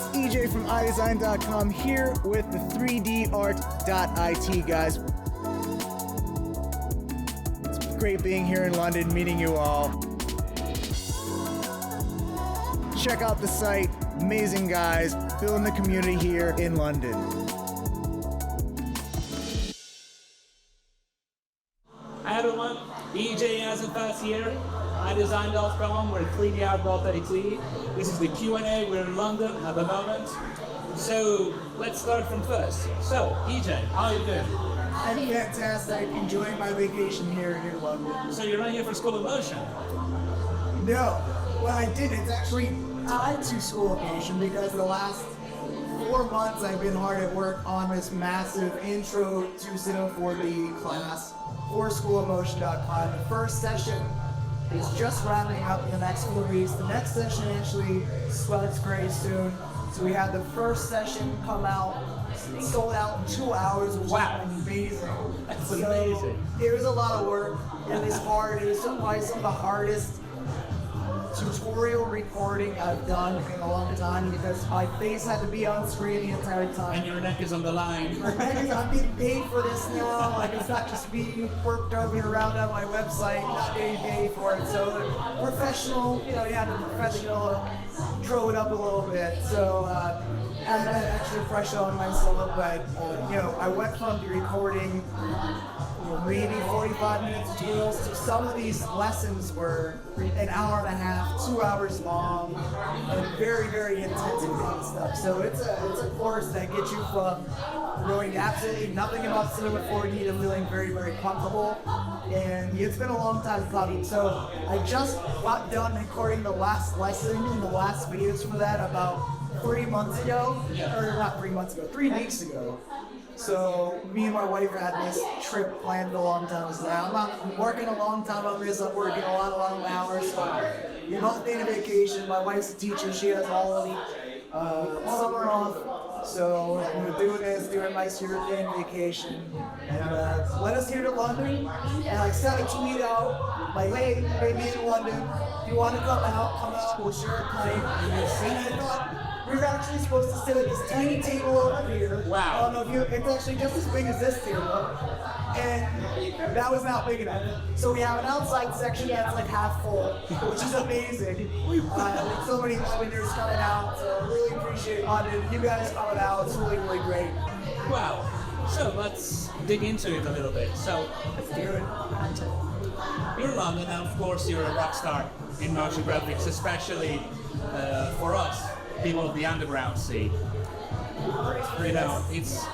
It's EJ from Eyedesyn.com here with the 3dart.it guys. It's great being here in London, meeting you all. Check out the site, amazing guys, building the community here in London. Hi everyone, EJ Hassenfratz here. Eyedesyn.com, we're 3dart.it. This is the Q&A, we're in London at the moment. So let's start from first. So EJ, how are you doing? I'm fantastic, enjoying my vacation here in London. So you're not here for School of Motion? No, well I did, it's actually tied to School of Motion because the last 4 months I've been hard at work on this massive intro to Cinema 4D class for schoolofmotion.com. The first session is just wrapping up in the next 4 weeks. The next session actually starts very soon. So we had the first session come out, sold out in 2 hours, which was amazing. That's amazing. It was a lot of work. It was hard. It was probably some of the hardest tutorial recording I've done in a long time because my face had to be on screen the entire time. And your neck is on the line. I'm getting paid for this now. Like it's not just me worked over around on my website, not getting paid for it. So professional, you had to professional throw it up a little bit. So I had an extra pressure on myself, but I went from the recording maybe 45 minutes tutorials to some of these lessons were an hour and a half, 2 hours long, and very, very intensive and stuff. So it's a course that gets you from knowing absolutely nothing about Cinema 4D to feeling very, very comfortable. And it's been a long time coming. So I just got done recording the last lesson and the last videos for that about 3 months ago, or not 3 months ago, 3 weeks ago. So me and my wife had this trip planned a long time ago. I'm not working a long time on this. I'm working a lot of long hours. So you're both in a vacation. My wife's a teacher. She has all of the summer off. So we're doing this, doing my European vacation. And let us here to London. And I sent a tweet out, like, hey, maybe in London. If you want to come out, we'll share a plane. We were actually supposed to sit at this tiny table over here. Wow. I don't know if it's actually just as big as this table. And that was not big enough. So we have an outside section that's like half full, which is amazing. With so many Londoners coming out, so I really appreciate London. You guys coming out, it's really, really great. Wow. So let's dig into it a little bit. So Let's do it. you're in London, and of course you're a rock star in motion graphics, especially for us, people of the underground scene.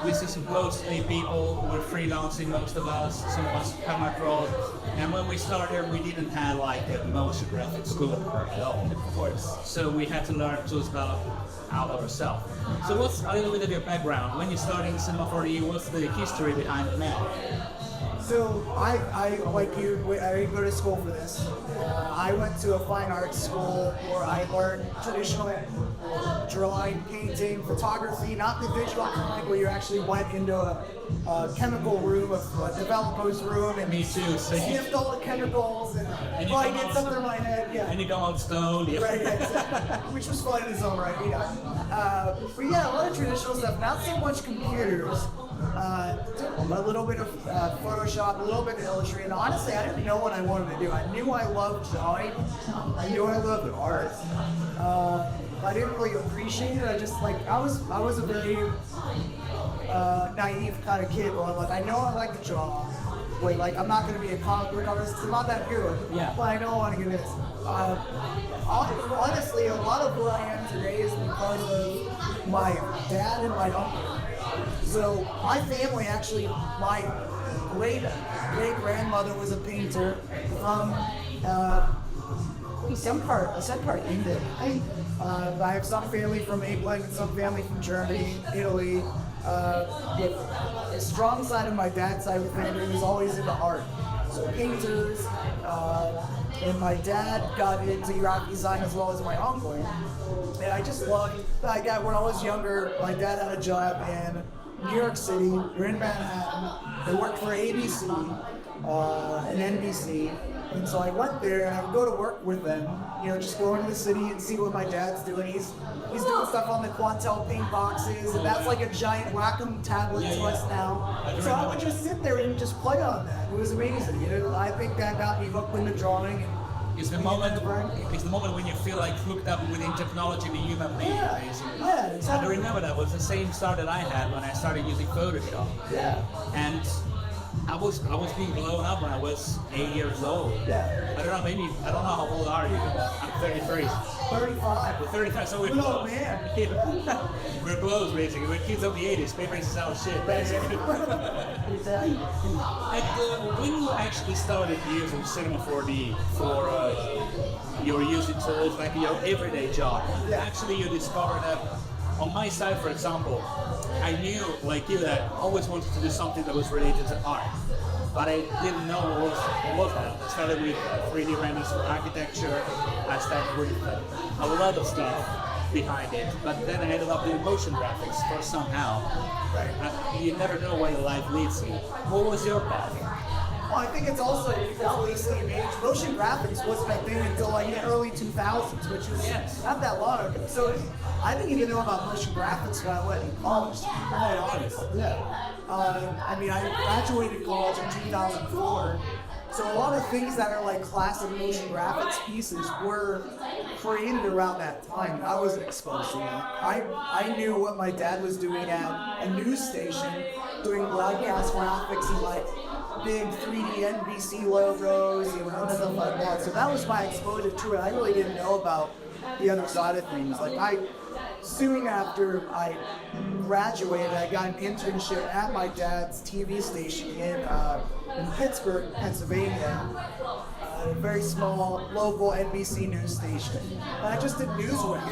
We see mostly people who are freelancing, most of us, some of us come abroad, and when we started we didn't have like a motion graphics school at all, of course. So we had to learn to develop out ourselves. So what's a little bit of your background? When you started in Cinema 4D, what's the history behind it now? So I like you, I go to school for this. I went to a fine arts school where I learned traditional drawing, painting, photography, not the digital kind where you actually went into a chemical room, a developer's room, and Me too. So sniffed all the chemicals and probably did something in my head. Yeah. And you go on stone. Yeah. Right, exactly. Which was fun in its own right. But yeah, a lot of traditional stuff, not so much computers. A little bit of Photoshop, a little bit of Illustrator. Honestly, I didn't know what I wanted to do. I knew I loved drawing. I knew I loved art. I didn't really appreciate it. I was a very naive kind of kid where I'm like, I know I like to draw. Wait, like I'm not going to be a comic book artist. I'm not that good. Yeah. But I know I want to get this. Honestly, a lot of who I am today is because of my dad and my uncle. So my family actually, my great-grandmother was a painter from some part England. I have some family from England and some family from Germany, Italy. The strong side of my dad's side of the family was always into art. So painters, and my dad got into graphic design as well as my uncle. And I just loved, when I was younger, my dad had a job in New York City, we're in Manhattan. I worked for ABC and NBC, And so I went there and I would go to work with them, you know, just go into the city and see what my dad's doing. He's doing stuff on the Quantel paint boxes, and that's like a giant Wacom tablet to us now. So I would just sit there and just play on that. It was amazing. You know, I think that got me hooked into drawing. And it's the moment when you feel like hooked up within technology, the human being, basically. Yeah, exactly. I remember that was the same start that I had when I started using Photoshop. Yeah. And I was being blown up when I was 8 years old. Yeah. I don't know how old are you? I'm 33. 35. We're 35, so we're Oh, close. man. We're close, basically. We're kids of the 80s. Paper is our shit, basically. Exactly. And when you actually started using Cinema 4D for your using tools, like your everyday job, actually you discovered that on my side, for example, I knew, like you, that I always wanted to do something that was related to art. But I didn't know what was that. I started with 3D renders for architecture. I started with a lot of stuff behind it. But then I ended up doing motion graphics for somehow. You never know where your life leads you. What was your path? Well, I think it's also because the same age. Motion graphics wasn't a thing until like the early 2000s, which is not that long ago. So I didn't even know about motion graphics when I went to college. Quite honest. Yeah. I mean, I graduated college in 2004. So a lot of things that are like classic motion graphics pieces were created around that time. I wasn't exposed to that. I knew what my dad was doing at a news station, doing broadcast graphics and like big 3D NBC logos, you know, stuff like that. So that was my exposure to it. I really didn't know about the other side of things. Like soon after I graduated, I got an internship at my dad's TV station in Pittsburgh, Pennsylvania. A very small local NBC news station. And I just did newswork,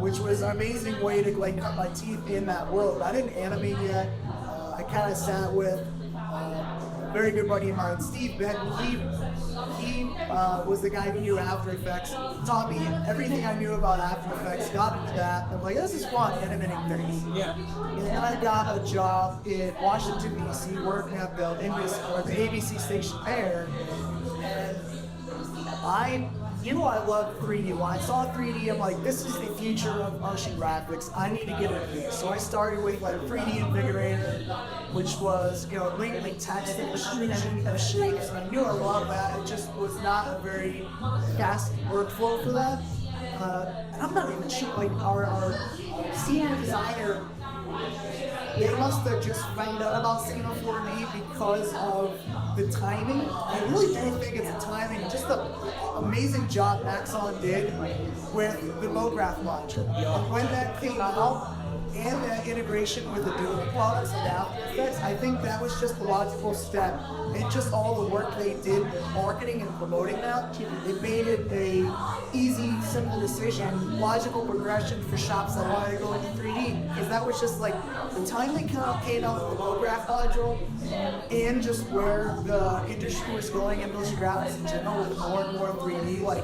which was an amazing way to like cut my teeth in that world. I didn't animate yet. I kind of sat with a very good buddy of mine, Steve Benton. He was the guy who knew After Effects, taught me everything I knew about After Effects, got into that. I'm like, this is fun, animating things. Yeah. And then I got a job in Washington, D.C., working at the ABC station there. And I knew I loved 3D. When I saw 3D, I'm like, this is the future of motion graphics. I need to get into this. So I started with like 3D Invigorator, which was, you know, mainly text and shapes. And I knew a lot of that. It just was not a very fast workflow for that. And I'm not even sure, like our senior designer, they must have just found out about Cinema 4D because of the timing. I really do think it's the timing. Just the amazing job Maxon did with the MoGraph launcher. And when that came out, and that integration with the Adobe products and After Effects, I think that was just a logical step. And just all the work they did marketing and promoting that, it made it a easy, simple decision, logical progression for shops that wanted to go into 3D. Because that was just like the time they came out with the MoGraph module and just where the industry was going in motion graphics in general with more and more 3D. Like,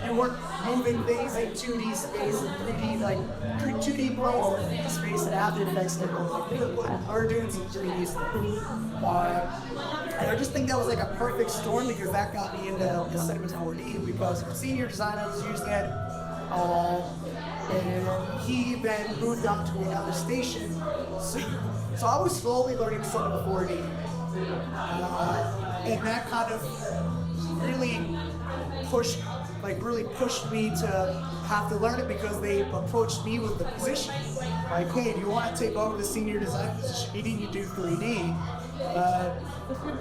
you weren't moving things in 2D space and 3D, like 2D pros in 3D space and After Effects are doing some 3D stuff. And I just think that was like a perfect storm because that got me into the Cinema 4D because our senior designer was using it. And he then moved on to another station. So I was slowly learning Cinema 4D. And that kind of really pushed me to have to learn it because they approached me with the position. Like, hey, do you want to take over the senior design position? Needing to do 3D.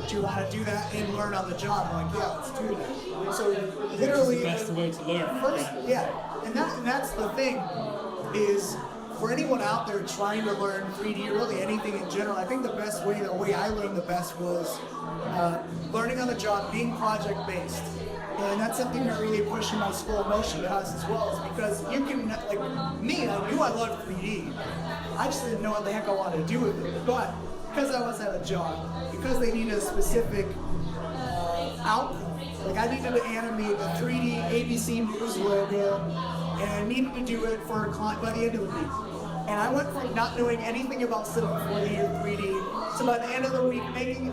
Do you want to do that and learn on the job? I'm like, yeah, let's do that. So literally, that's the best way to learn. First, yeah, and that's the thing is for anyone out there trying to learn 3D or really anything in general, I think the way I learned the best was learning on the job, being project based. And that's something that really pushed in my school of motion class as well, is because you can, like me, I knew I loved 3D. I just didn't know what the heck I wanted to do with it. But because I was at a job, because they needed a specific outcome, like I needed to animate a 3D ABC News logo, and I needed to do it for a client by the end of the week. And I went from not knowing anything about Cinema 4D or 3D to by the end of the week making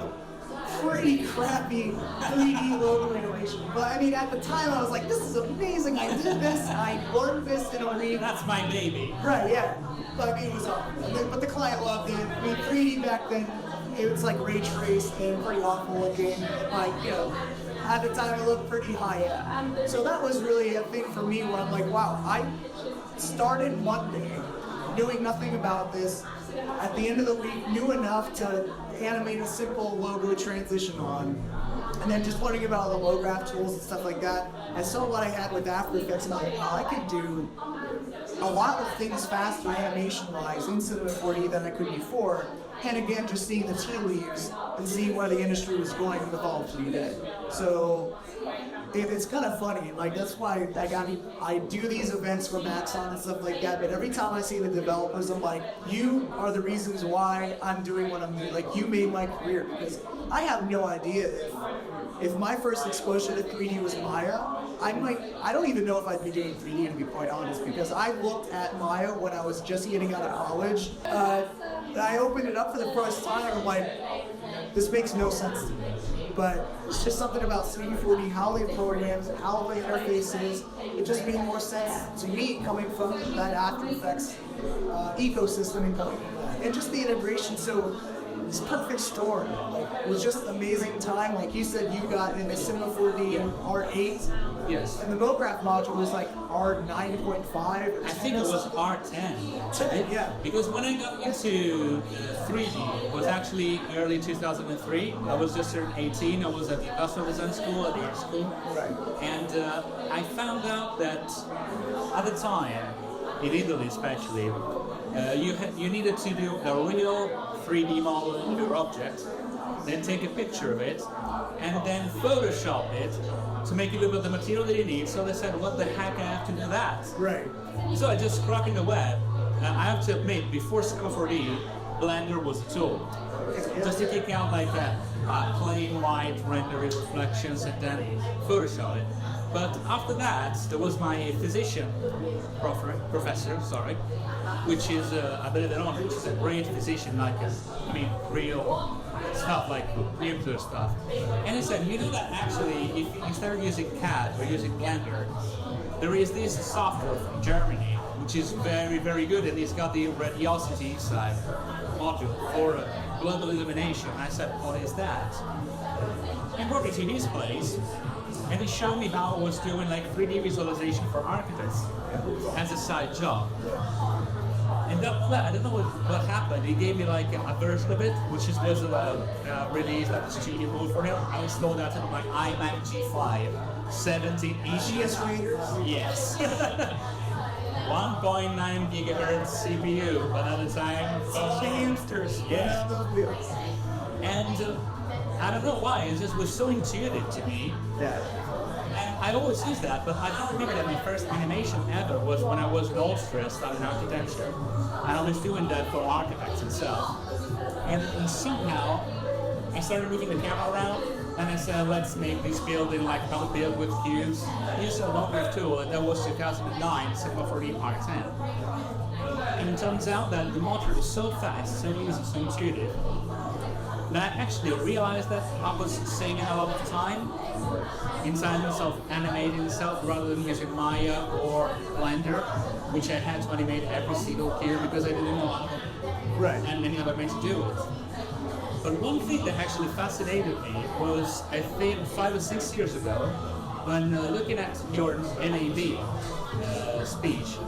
pretty crappy 3D logo animation. But I mean, at the time I was like, this is amazing. I did this. I learned this in a week. That's my baby. Right, yeah. But I mean, it was awful. But the client loved it. I mean, 3D back then, it was like ray traced and pretty awful looking. Like, you know, at the time it looked pretty high end. So that was really a thing for me where I'm like, wow, I started Monday knowing nothing about this. At the end of the week, knew enough to animate a simple logo transition on. And then just learning about all the low graph tools and stuff like that. I saw what I had with After Effects and I was like, wow, I could do a lot of things faster animation-wise in Cinema 4D than I could before. And again, just seeing the tea leaves and seeing where the industry was going with all of 3D. So it's kind of funny, like that's why I do these events for Maxon and stuff like that, but every time I see the developers, I'm like, you are the reasons why I'm doing what I'm doing. Like, you made my career, because I have no idea if my first exposure to 3D was Maya, I don't even know if I'd be doing 3D, to be quite honest, because I looked at Maya when I was just getting out of college. I opened it up for the first time and I'm like, this makes no sense to me. But it's just something about 3D, 4D, how they programs, how the interface is. It just made more sense to me coming from that After Effects ecosystem and just the integration. So this perfect storm. Like, it was just an amazing time. Like you said, you got into Cinema 4D and R8. Yes. And the MoGraph module was like R9.5. I think it was R10. 10, yeah. Because when I got into 3D, it was actually early 2003. I was just turned 18. I was at the Industrial Design School, at the art school. Right. And I found out that at the time, in Italy especially, you needed to do a real 3D model of your object, then take a picture of it, and then Photoshop it to make it look like the material that you need. So they said, what the heck, I have to do that? Right. So I just scrubbing the web. I have to admit, before Cinema 4D, Blender was a tool. Just to take out like plain white rendering reflections and then Photoshop it. But after that, there was my physician professor, which is, I believe it or not, which is a great physician, like, real stuff, like nuclear stuff. And he said, you know that actually, if you start using CAD or using Blender, there is this software from Germany, which is very, very good, and it's got the radiosity side module for global illumination. I said, what is that? And brought me to his place, and he showed me how I was doing like 3D visualization for architects as a side job. And I don't know what happened. He gave me like a version of it, which was released at the studio mode for him. I installed that on my iMac G5, 17 inch. GS Raiders? Yes. 1.9 gigahertz CPU, but at the time, Hamsters. yeah. And I don't know why, it just was so intuitive to me. Yeah. And I always use that, but I don't remember that my first animation ever was when I was in Austria studying architecture. And I was doing that for architects itself. And somehow, I started moving the camera around, and I said, let's make this building like a build with cubes. Use a longer tool, and that was 2009, Cinema 4D R10. And it turns out that the motor is so fast, so easy, so intuitive, that I actually realized that I was saving a lot of time inside myself, animating myself rather than using Maya or Blender, which I had to animate every single gear because I didn't know any other way to do it. But one thing that actually fascinated me was, I think 5 or 6 years ago, when looking at your NAB speech,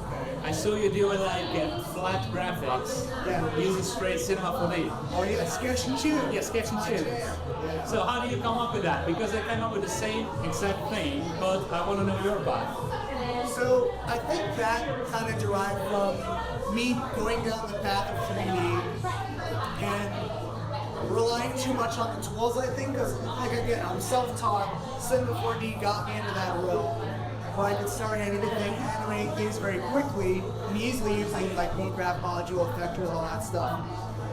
I saw you doing like flat graphics using straight Cinema 4D. Oh yeah, Sketch and Tune. Yeah, Sketch and Tune. So how do you come up with that? Because I came up with the same exact thing, but I want to know your path. So I think that kind of derived from me going down the path of 3D and relying too much on the tools, I think, because like again, I'm self-taught. Cinema 4D got me into that role. Where I could start animating things very quickly and easily using like MoGraph module, effectors, all that stuff.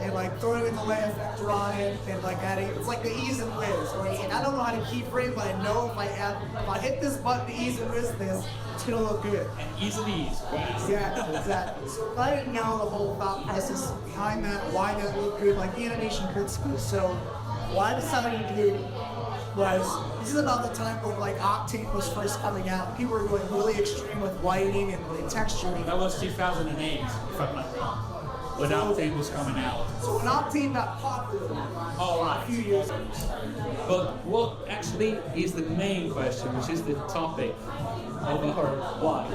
And like throwing in the lay effector on it and like adding, it's like the ease and whiz. And I don't know how to keyframe, but I know if I hit this button to ease and whiz this, it's gonna look good. And ease and ease. Exactly. So if I didn't know the whole thought process behind that, why that looked good, like the animation principles. So what I decided to do was, this is about the time when like Octane was first coming out. People were going really extreme with lighting and texturing. That was 2008, if I'm not wrong, when Octane was coming out. So when Octane got popular a few years ago. But what actually is the main question, which is the topic of our why?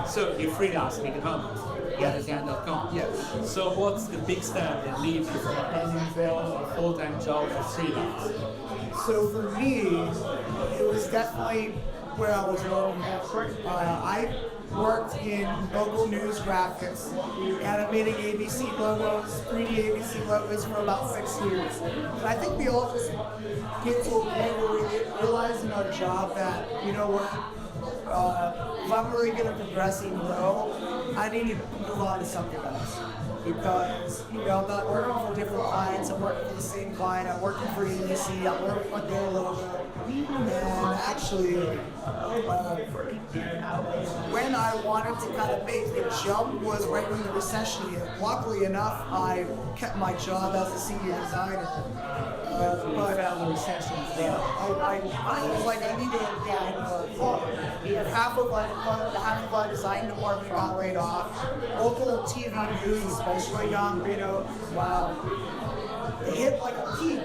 So you're freelancing at the moment, Eyedesyn.com. Yes. So what's the big step that leads you from a permanent or full-time job to freelance? So for me, it was definitely where I was going. I worked in local news graphics, animating ABC logos, 3D ABC logos for about 6 years. And I think we all just get to a point where we realize in our job that, you know what, if I'm really going to progress and grow, I need to move on to something else. Because, you know, I'm not working for different clients, I'm working for the same client, I'm working for ABC, I'm working on their logo. And actually, when I wanted to kind of make the jump was right when the recession hit. Luckily enough, I kept my job as a senior designer. But the recession is there. I was like, I need to half of my design department got laid off. Local TV news, especially on, you know, wow. It hit like a peak,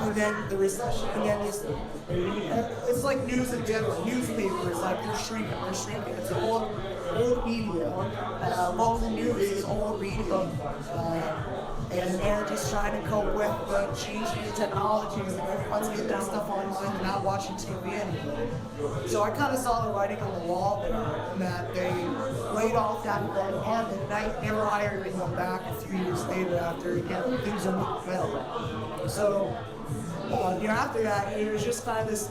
and then the recession, and then it's like news in general. Newspapers, like they're shrinking. It's old media. Local news is old media. And they're just trying to cope with the changing technology and everyone's getting that stuff online and not watching TV anymore. So I kind of saw the writing on the wall there, that they laid off that department and I never hired anyone back a few years later after things were well. So you know, after that, it was just kind of this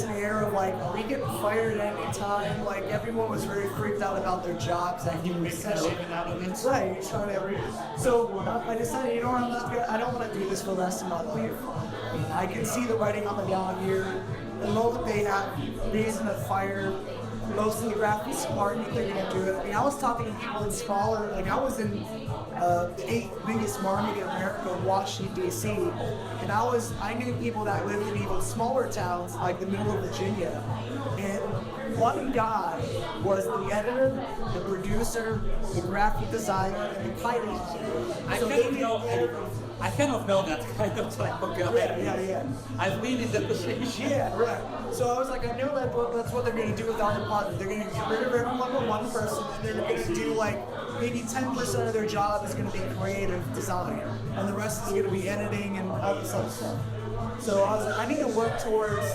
air of like, are we getting fired at any time? Like everyone was very freaked out about their jobs. Like you were shaking out of inside. So I decided, you know what, I don't want to do this for the rest of my life. I can see the writing on the wall here. The moment they have reason to fire most of the graphics department, they're going to do it. I mean, I was talking to people in smaller, like I was in the 8th biggest market in America, Washington, D.C. And I knew people that lived in even smaller towns, like the middle of Virginia. And one guy was the editor, the producer, the graphic designer, and the pilot. I cannot know that kind of type of guy. Yeah. I've been in that position. Yeah, right. So I was like, I know that's what they're going to do with our department. They're going to get rid of everyone but one person, and they're going to do like maybe 10% of their job is going to be creative design, and the rest is going to be editing and all this other stuff. So I was like, I need to work towards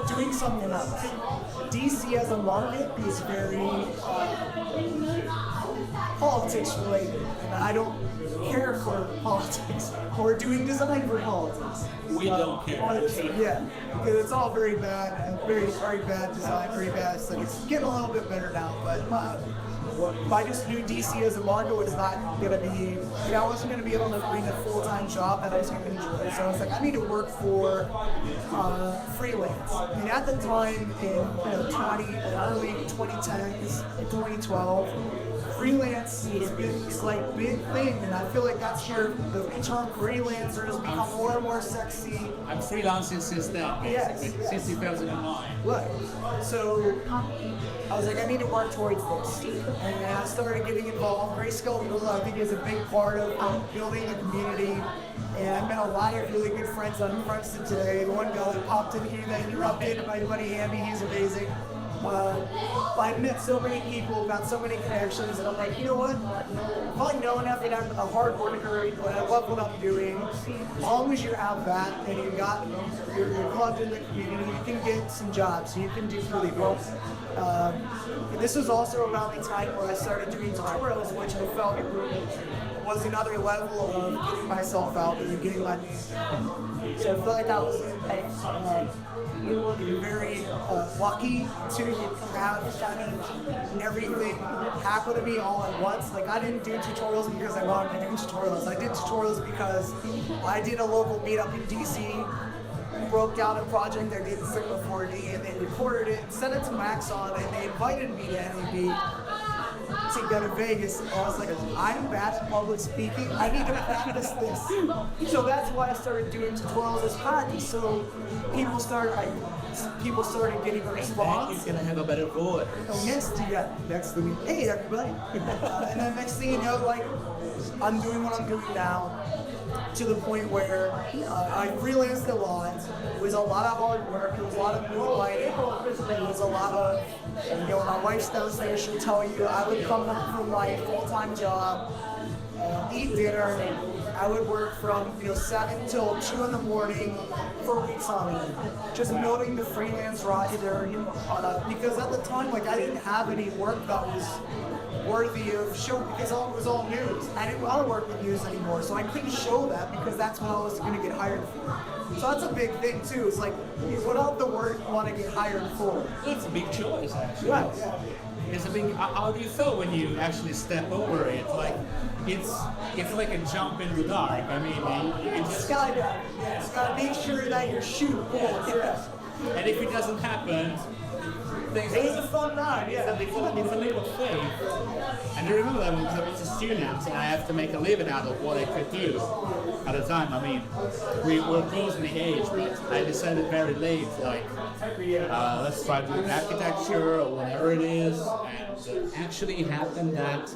doing something else. DC as a market is very politics related, and I don't care for politics or doing design for politics. We don't care. Yeah, because it's all very bad and very bad design, very bad aesthetics. It's getting a little bit better now, but I just knew DC as a market was not going to be, I wasn't going to be able to bring a full-time job that I was going to enjoy. So I was like, I need to work for freelance. And at the time in early 2010s, 2012, freelance is this like big thing, and I feel like that's where the term freelancer has become more and more sexy. I'm freelancing since then, basically, since 2009. Right. So I was like, I need to work towards this, and I started getting involved. Grayscale, I think, is a big part of building a community. And I've met a lot of really good friends on Princeton today. The one guy that popped in here that interrupted, my buddy Hammy, he's amazing. I've met so many people, got so many connections, and I'm like, you know what? If I know enough that I'm a hard worker, and I love what I'm doing, as long as you have that and you're plugged in the community, you can get some jobs, so you can do really well. And this was also around the time where I started doing tutorials, which I felt was another level of getting myself out and getting my name. So I feel like that was very lucky to have everything happen to me all at once. Like, I didn't do tutorials because I wanted to do tutorials. I did tutorials because I did a local meetup in DC, broke down a project I did in Sigma 4D, and they recorded it and sent it to Maxon, and they invited me to NAB. to go to Vegas. And I was like, I'm bad at public speaking. I need to practice this. So that's why I started doing tutorials as practice. So people started getting a response. He's gonna have a better voice. Oh, yes, yeah. Next thing, hey everybody. And then next thing you know, like, I'm doing what I'm doing now, to the point where I freelanced a lot. It was a lot of hard work. It was a lot of moonlighting. It was a lot of, my wife's downstairs, she'll tell you, I would come home from my full-time job, eat dinner, I would work from 7 till 2 in the morning for weeks on end, just building the freelance roster, because at the time, like, I didn't have any work that was worthy of show, because it was all news. I didn't want to work with news anymore, so I couldn't show that because that's what I was going to get hired for. So that's a big thing too. It's like, you put out the work you want to get hired for. It's a big choice, actually. Right. Yeah. It's a big. How do you feel when you actually step over it? Like, it's like a jump in the dark. I mean, it's Skydiving. Yeah. You gotta make sure that you're shooting bullets. Yeah. and if it doesn't happen, things. It's a fun ride. Yeah. It's a leap of faith. And I remember that when I was a student and I have to make a living out of what I could do at the time. I mean, we were close in the age, but I decided very late, like, let's try to do architecture or whatever it is. And actually it happened that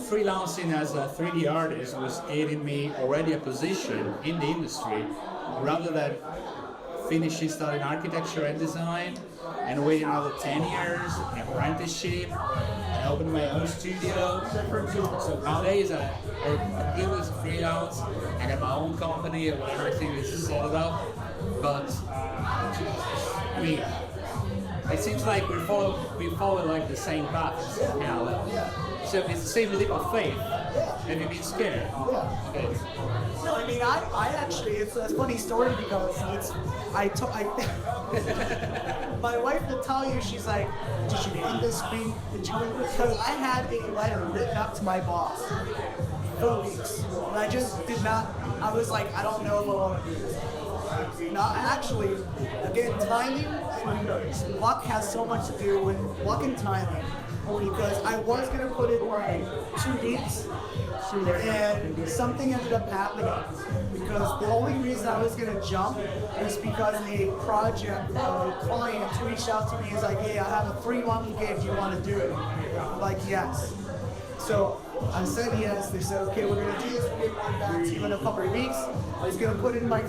freelancing as a 3D artist was getting me already a position in the industry, rather than finishing studying architecture and design and waiting another 10 years in apprenticeship and opening my own studio. So nowadays I do as a freelance, I got my own company and everything is set up. But I mean, it seems like we follow like the same path now. So it's the same leap of faith. Have you been scared? Okay. No, I mean, I actually, it's a funny story because my wife will tell you, she's like, did you read this thing? Because I had a letter written up to my boss for weeks. And I just did not, I was like, I don't know if I want to do this. Not actually, again, timing and luck has so much to do with luck and timing. Because I was going to put in like 2 weeks, and something ended up happening. Because the only reason I was going to jump was because a project client reached out to me and was like, hey, I have a 3-month gig, do you want to do it? I'm like, yes. So I said yes. They said, okay, we're going to do this. We'll get back to you in a couple of weeks. I was going to put in my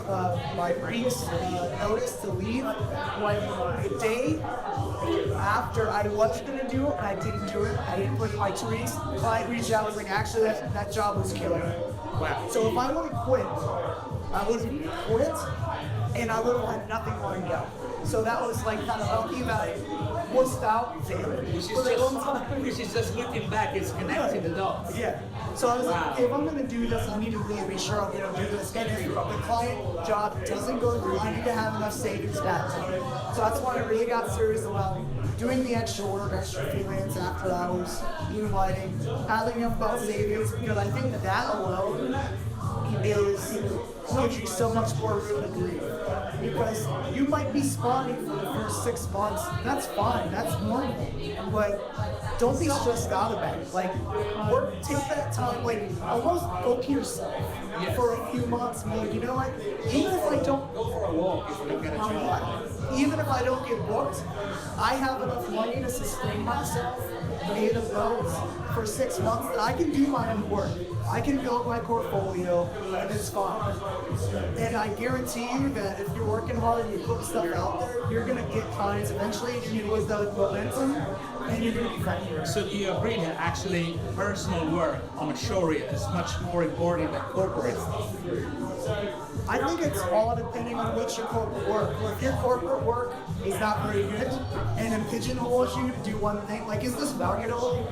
week's notice to leave. The day after I was going to do it, and I didn't do it. I didn't put in my 2 weeks. The client reached out and was like, actually, that job was killing me. Wow. So if I would have quit, I would have quit, and I would have had nothing lined up. So that was like kind of lucky that I wussed out. Which is just looking back, it's connecting the dots. Yeah. So I was like, if I'm going to do this, I need to really be sure I'm going to do this. And if the client job doesn't go through, I need to have enough savings back. So that's why I really got serious about doing the extra work, extra freelance after hours, moonlighting, having enough savings, because I think that alone gives you so much more room to breathe. Because you might be spawning for the first 6 months, that's fine, that's normal. But don't be stressed out about it. Like, take that time, like, almost book yourself for a few months and be like, you know what, even if I don't Go for a walk if you get a job. even if I don't get booked, I have enough money to sustain myself, pay the bills for 6 months that I can do my own work. I can build my portfolio, and it's fine. And I guarantee you that if you're working hard and you put stuff out there, you're going to get clients eventually, and you lose that momentum, and you're going to be fine. So do you agree that actually personal work on a show reel is much more important than corporate stuff? I think it's all depending on what your corporate work. If your corporate work is not very good and it pigeonholes you to do one thing, like, is this marketable?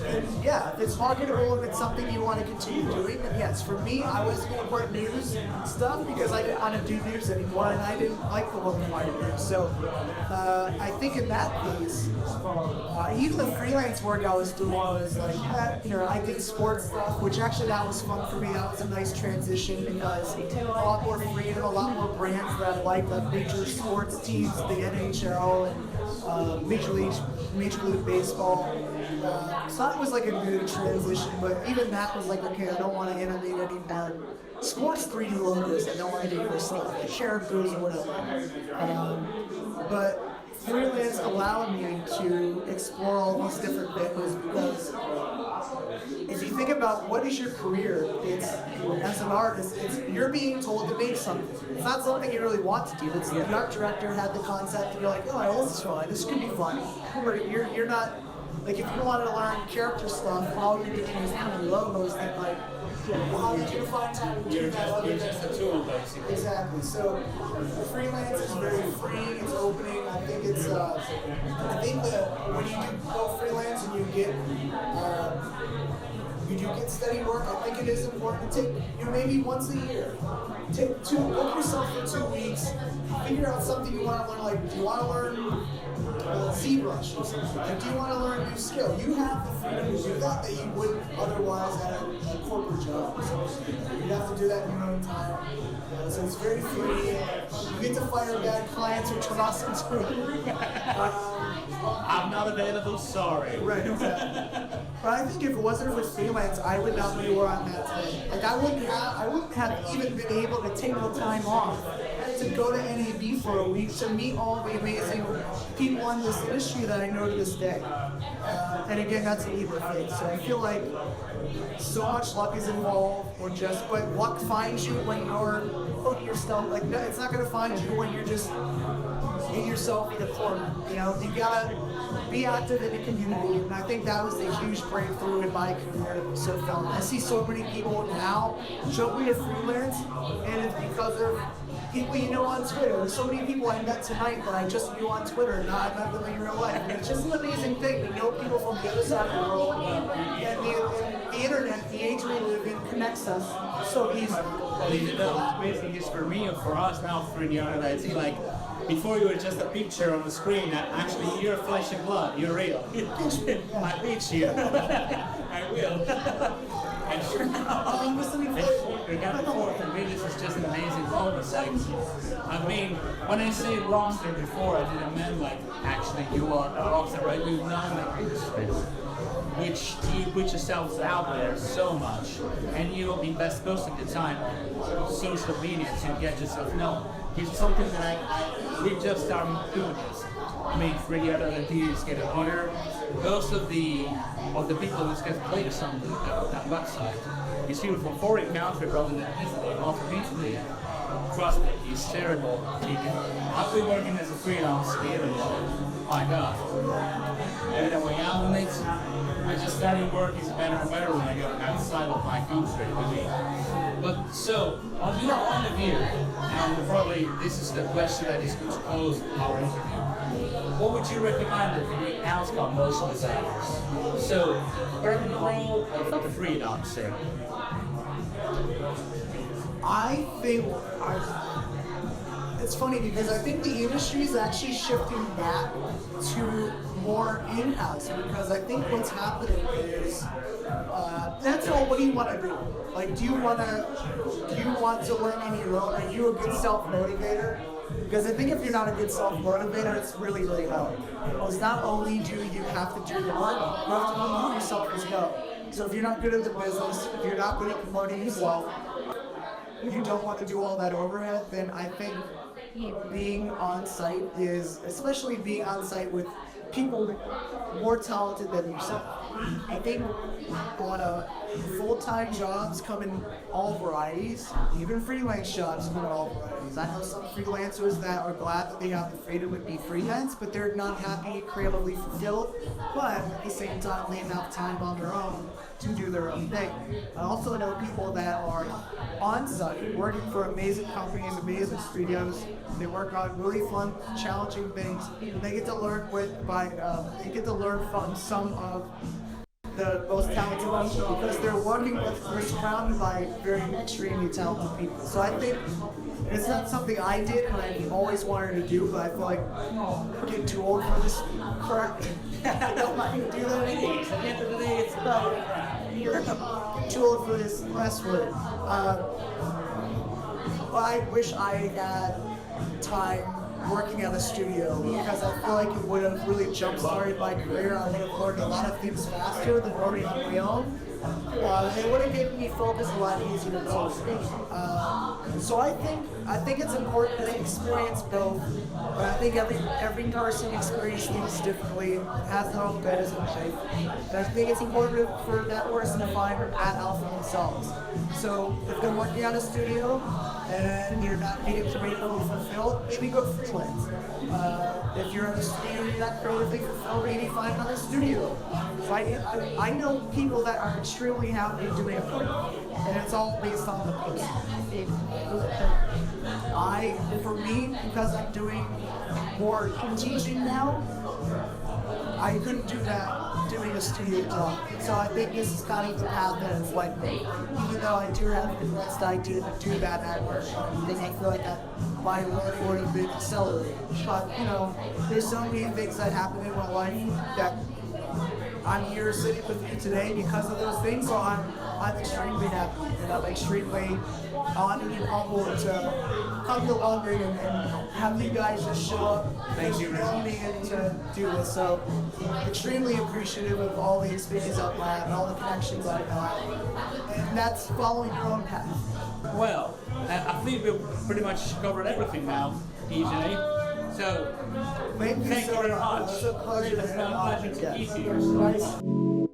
And yeah, if it's marketable, if it's something you want to continue doing, then yes. For me, I wasn't going to work news stuff because I didn't want to do news anymore, and I didn't like the look of my news. So I think in that case, even the freelance work I was doing was like, I did sports stuff, which actually that was fun for me. That was a nice transition because a lot more freedom, a lot more brands that I like, like major sports teams, the NHL, and Major League Baseball. So that was like a good transition, but even that was like, okay, I don't want to animate any more sports 3D logos. I don't want to do more stuff like characters or whatever. But freelance allowed me to explore all these different things because if you think about what is your career, it's as an artist, you're being told to make something. It's not something you really want to do. It's the art director had the concept and you're like, oh, this is fun. This could be fun. You're not like if you wanted to learn character stuff, all you're doing is putting logos and like. How did you find time to do that? You're just a tool, basically. Exactly. So the freelance is very free. It's opening. I think it's. I think that when you do go freelance and you do get steady work, I think it is important to take maybe once a year. Book yourself for 2 weeks. Figure out something you want to learn. Like, do you want to learn ZBrush or something? Like, do you want to learn a new skill? You have the freedom to do that you wouldn't otherwise at a corporate job. So you have to do that in your own time. So it's very free. You get to fire bad clients, which was awesome too. I'm not available, sorry. Right, exactly. But I think if it wasn't for freelance, I would not be where I'm at today. Like I wouldn't have even been able to take the time off to go to NAB for a week to meet all the amazing people in this industry that I know to this day. And again, that's a Libra thing. So I feel like so much luck is involved, but luck finds you when you're putting yourself, like, no, it's not going to find you when you're just in yourself in the corner. You know, you gotta be active in the community, and I think that was the huge breakthrough in my career that was so fun. I see so many people now jump into freelance, and it's because of people you know on Twitter. There's so many people I met tonight that I just knew on Twitter, not I met them in real life. And it's just an amazing thing to know people from the other side of the world, and the internet, the age we live in, connects us so easily. Well, the amazing is for me and for us now, for the reality, like, before you were just a picture on the screen, actually you're flesh and blood, you're real. I pitch you. I will. And sure we got the fourth, and really this is just an amazing bonus. Like, I mean, when I say Rockstar before, I didn't mean like, actually you are a Rockstar, right? We've known like which you put yourselves out there so much, and you invest most of the time on social media to get yourself known. It's something that we just started doing this. I mean, for the other ideas getting harder. Most of the people who get players on that website is people from foreign countries rather than Italy, not Italy. Trust me, it's terrible. I've been working as a freelance here, my God. And when I just started working better and better when I go outside of my country. But so, on your point of view, and probably this is the question that is going to close our interview, what would you recommend for the outcome most designers? So, permanent role or the freelancing? I think it's funny because I think the industry is actually shifting back to more in-house because I think what's happening is that's all. What do you want to do? Like, do you want to learn on your own? Are you a good self-motivator? Because I think if you're not a good self-motivator, it's really, really hard. Because not only do you have to do the work, you have to promote yourself as well. So if you're not good at the business, if you're not good at promoting yourself, if you don't want to do all that overhead, then I think being on site is, especially being on site with people more talented than yourself. I think full-time jobs come in all varieties, even freelance jobs come in all varieties. I know some freelancers that are glad that they have the freedom to be freelance, but they're not happy, creatively fulfilled, but at the same time they have time on their own to do their own thing. I also know people that are on site, working for amazing companies, amazing studios. They work on really fun, challenging things, and they get to learn from some of the most talented people because they're surrounded by very extremely talented people. So I think it's not something I did and I've always wanted to do, but I feel like I'm getting too old for this crap. I don't mind to do that anymore. At the end of the day, it's about too old for this last one. I wish I had time working at a studio because I feel like it would have really jump-started my career. I would have learned a lot of things faster than learning on my own. It would have made me focus a lot easier too. So I think it's important to experience both. But I think every person experiences things differently, has their own goals in life. And I think it's important for that person to find an out for themselves. So if you're working at a studio and you're not being creatively fulfilled, maybe go freelance. If you're in a studio and you're not creatively fulfilled, maybe find another studio. So I know people that are extremely happy doing it, and it's all based on the person. For me, because I'm doing more teaching now, I couldn't do that doing a studio job. So I think this is kind of the path that it's like me. Even though I do have the best idea to do that at work, I feel like that my learning would have been accelerated. But there's so many things that happen in my life that I'm here sitting with you today because of those things. So I'm extremely happy, and I'm extremely honored and humbled to come to London and have you guys just show up. Thank you, me and to do this. So extremely appreciative of all the experiences I've had and all the connections I've had. And that's following your own path. Well, I think we've pretty much covered everything now, EJ. So, Thank you thank so you very much. much. It's a pleasure. It's been a pleasure to meet you. Nice.